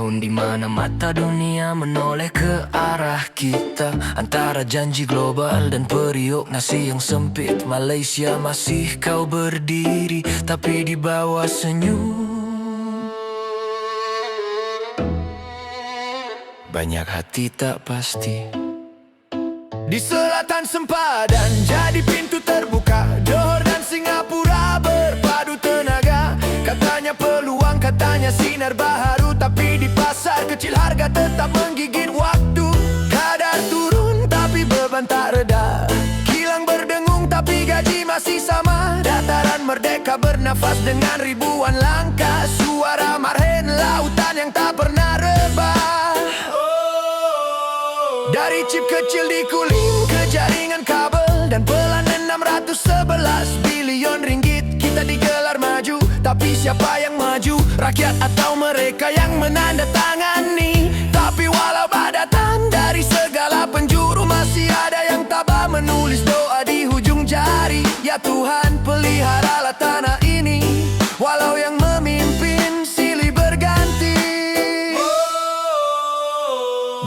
tahun di mana mata dunia menoleh ke arah kita. Antara janji global dan periuk nasi yang sempit, Malaysia masih kau berdiri, tapi di bawah senyum banyak hati tak pasti. Di selatan sempadan jadi pintu terbuka, Johor dan Singapura berpadu tenaga. Katanya peluang, katanya sinar baharu, tapi di pasar kecil harga tetap menggigit waktu. Kadar turun tapi beban tak reda, kilang berdengung tapi gaji masih sama. Dataran merdeka bernafas dengan ribuan langkah, suara marhen lautan yang tak pernah rebah. Dari chip kecil dikuling ke jaringan kabel dan pelan 611 bilion ringgit, kita digelar maju. Tapi siapa yang maju? Rakyat atau mereka yang menandatangani? Tapi walau badatan dari segala penjuru, masih ada yang tabah menulis doa di hujung jari. Ya Tuhan, peliharalah tanah ini, walau yang memimpin silih berganti.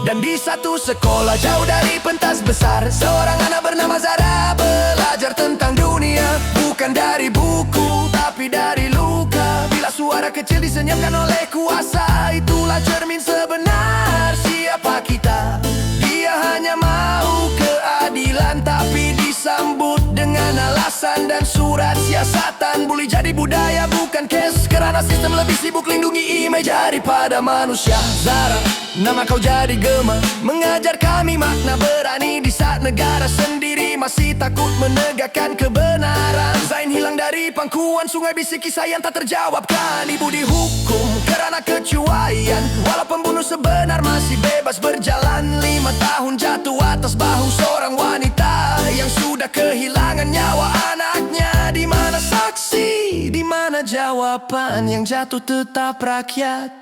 Dan di satu sekolah jauh dari pentas besar, seorang anak bernama Zara belajar tentang dunia, bukan dari buku tapi dari luka. Bila suara kecil disenyapkan oleh kuasa, itulah cermin sebenar siapa kita. Dia hanya mau keadilan, tapi disambut dengan alasan dan surat siasatan. Bully jadi budaya bukan case, kerana sistem lebih sibuk lindungi image daripada manusia. Zara, nama kau jadi gema, mengajar kami makna berani di saat negara sendiri masih takut menegakkan kebenaran. Zain hilang dari pangkuan sungai, bisik kisah yang tak terjawabkan. Ibu dihukum kerana kecuaian, walau pembunuh sebenar masih bebas berjalan. 5 tahun jatuh atas bahu seorang wanita yang sudah kehilangan nyawa anaknya. Di mana saksi, di mana jawaban? Yang jatuh tetap rakyat,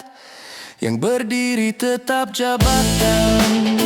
yang berdiri tetap jabatan.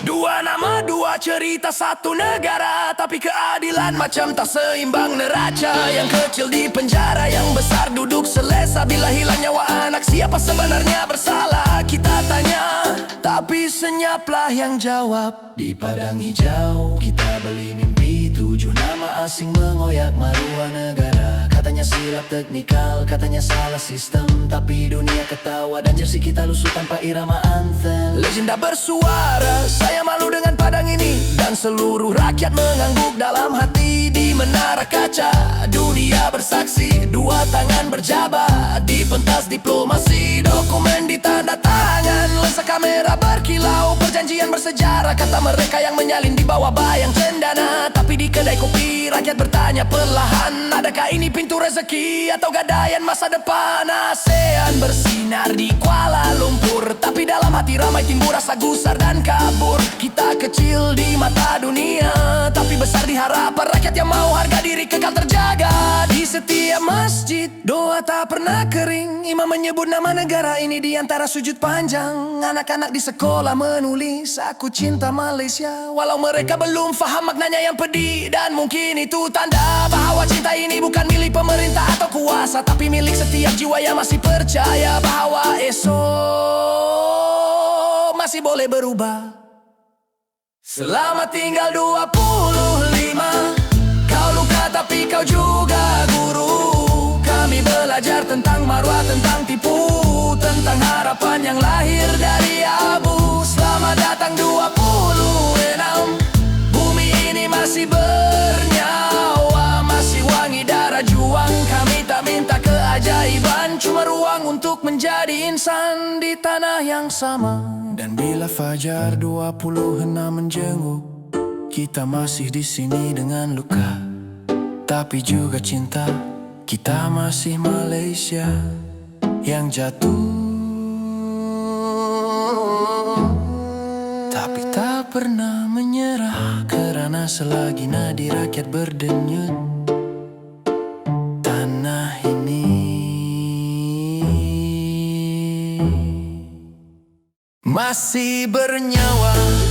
Dua nama, dua cerita, satu negara, tapi keadilan macam tak seimbang neraca. Yang kecil di penjara, yang besar duduk selesa. Bila hilang nyawa anak, siapa sebenarnya bersalah? Kita tanya, tapi senyaplah yang jawab. Di padang hijau kita beli mimpi, 7 nama asing mengoyak maruah negara. Katanya silap teknikal, katanya salah sistem, tapi dunia ketawa dan jersey kita lusuh tanpa irama anthem. Legenda bersuara, saya malu dengan padang ini, dan seluruh rakyat mengangguk dalam hati. Di menara kaca dunia bersaksi, 2 tangan berjabat di pentas diplomasi. Dokumen ditanda tangan, lensa kamera berkilau, perjanjian bersejarah. Kata mereka yang menyalin di bawah bayang cendana. Tapi di kedai kopi rakyat bertanya perlahan, adakah ini pintu rezeki atau gadaian masa depan? ASEAN bersinar di Kuala Lumpur, tapi dalam hati ramai timbul rasa gusar dan kabur. Kita kecil di mata dunia, tapi besar di harapan rakyat yang mau harga diri kekal terjaga. Di setiap masjid doa tak pernah kering, imam menyebut nama negara ini di antara sujud panjang. Anak-anak di sekolah menulis aku cinta Malaysia, walau mereka belum faham maknanya yang pedih. Dan mungkin itu tanda bahwa cinta ini bukan milik pemerintah atau kuasa, tapi milik setiap jiwa yang masih percaya bahwa esok masih boleh berubah. Selamat tinggal 25, kau luka tapi kau juga guru. Kami belajar tentang marwah, tentang tipu, tentang harapan yang lahir dari abu. Selamat datang 26, bumi ini masih bernyawa, masih wangi darah juang. Kami tak minta keajaiban, cuma ruang untuk menjadi insan di tanah yang sama. Dan bila fajar 26 menjenguk, kita masih di sini dengan luka, tapi juga cinta. Kita masih Malaysia yang jatuh, tapi tak pernah menyerah. Kerana selagi nadi rakyat berdenyut, tanah ini masih bernyawa.